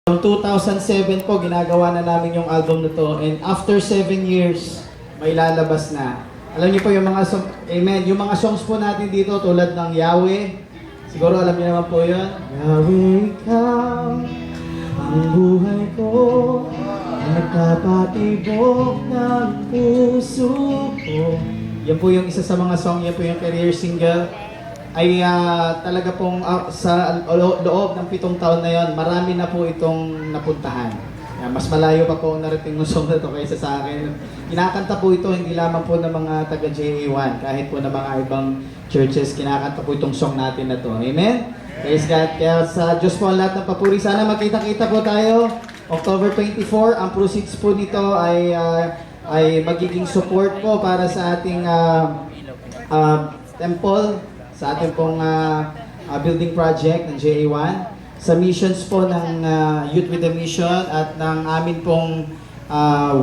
Noong 2007 po, ginagawa na namin yung album na to. And after 7 years, may lalabas na. Alam niyo po yung mga song, amen, yung mga songs po natin dito tulad ng Yahweh. Siguro alam niyo naman po yun. Yahweh, ikaw ang buhay ko, nagpapatibok ng puso ko. Yan po yung isa sa mga song, yan po yung career single. Ay talaga pong sa loob ng 7 taon na yon, marami na po itong napuntahan. Mas malayo pa po narating ng song na ito kaysa sa akin. Kinakanta po ito hindi lamang po ng mga taga JA1, kahit po ng mga ibang churches, kinakanta po itong song natin na to. Amen? Praise God. Kaya sa Diyos po ang lahat ng papuri. Sana magkita-kita po tayo. October 24, ang proceeds po nito ay magiging support po para sa ating temple, sa ating pong building project ng JA1, sa missions po ng Youth with a Mission at ng amin pong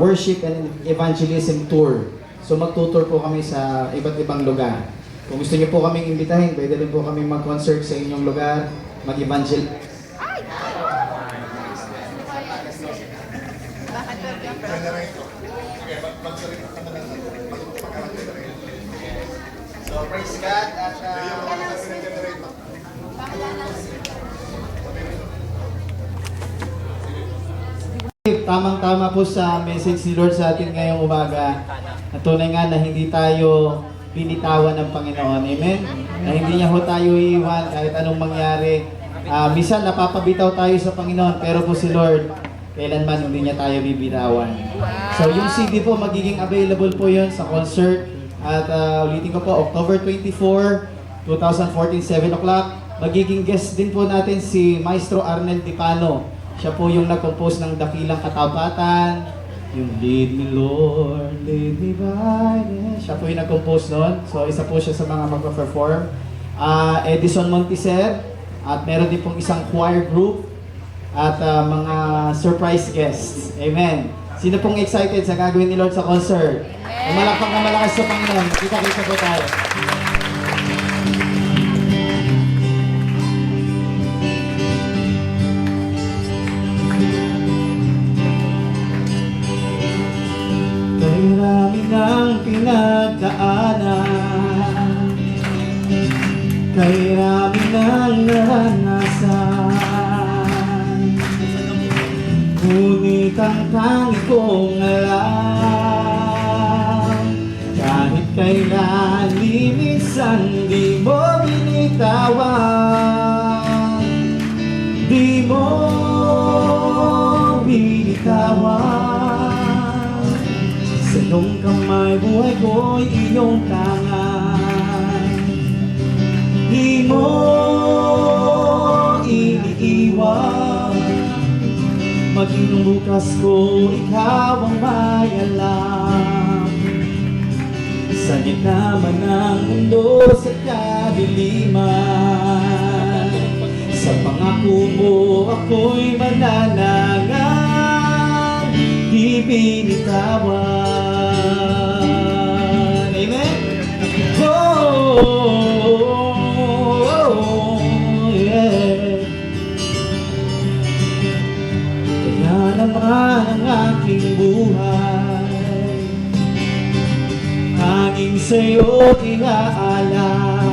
worship and evangelism tour. So magtutour po kami sa iba't ibang lugar. Kung gusto niyo po kaming imbitahin, pwede rin po kami mag-concert sa inyong lugar, mag-evangel. So praise God at tamang-tama po sa message ni Lord sa atin ngayong umaga. Na tunay nga na hindi tayo binitawan ng Panginoon. Amen? Na hindi niya ho tayo iiwan kahit anong mangyari. Minsan napapabitaw tayo sa Panginoon, pero po si Lord, kailanman hindi niya tayo bibitawan. So yung CD po, magiging available po yun sa concert. At ulitin ko po, October 24, 2014, 7 o'clock. Magiging guest din po natin si Maestro Arnel Dipano. Siya po yung nag-compose ng Dakilang Katapatan, yung Lead Me Lord, Lead Me by. Siya po yung nag-compose nun. So isa po siya sa mga mag-perform. Edison Montiser, at meron din pong isang choir group at mga surprise guests. Amen. Sino pong excited sa gagawin ni Lord sa concert? Malakpak na malakas sa Panginoon. Kita-kita po tayo. Kay rami ng pinagdaanan, kay rami ng naranasan, ngunit ang tangi kong alam, kahit kailan di minsan di mo binitawan, di mo binitawan. Sa iyong kamay buhay ko'y iyong tangan, di mo iniiwan. Maging nung bukas ko, ikaw ang may alam. Sa gitna man ng mundo sa kadiliman, sa pangako mo ako'y mananangan, di binitawan. Amen? Oh, yeah. Kaya naman ang aking buhay, hanging sa'yo inaalay.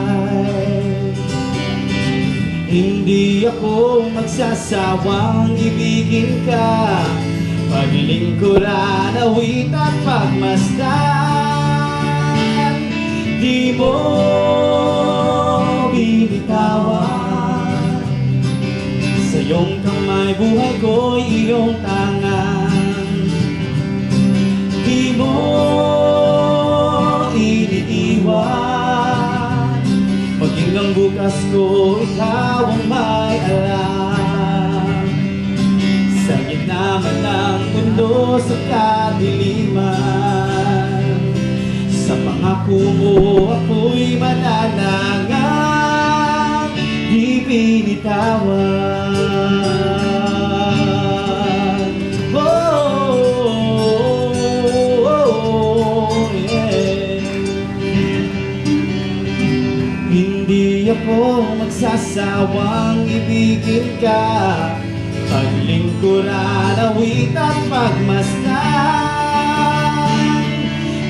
Hindi ako magsasawang ibigin ka, paglingkuran, awit at pagmasdan. Di mo binitawan. Sa iyong kamay buhay ko'y iyong tangan, di mo iniiwan. Maging ang bukas ko, ikaw ang may alam. Sa gitna man ng mundo sa kadiliman, sa pangako mo ako'y mananangan, di binitawan. Oh, yeah. Hindi ako magsasawang ibigin ka, paglingkuran, awit at pagmasdan.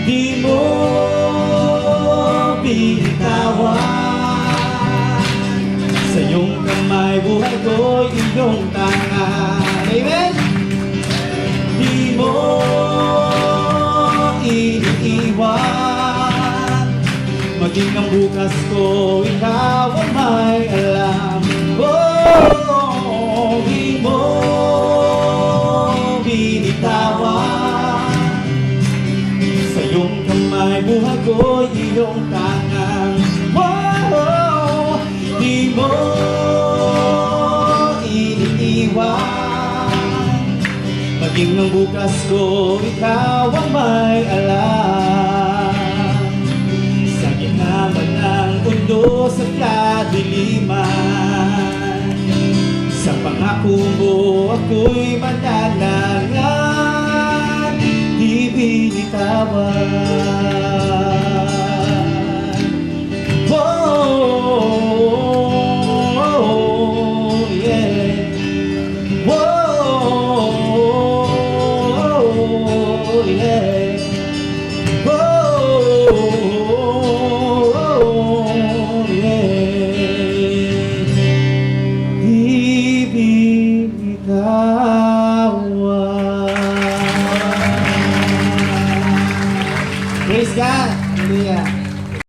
Di mo binitawan, sa iyong kamay buhay ko'y iyong tangan. Amen? Di mo iniiwan, maging ang bukas ko, ikaw ang may alam. Oh, di mo binitawan, sa iyong kamay buhay ko'y iyong tangan. Oh, di mo iniiwan, maging ang bukas ko, ikaw ang may alam. Sa gitna man ng mundo sa kadiliman, sa pangako mo ako'y mananangan, di binitawan. Oh, yeah. Oh, yeah.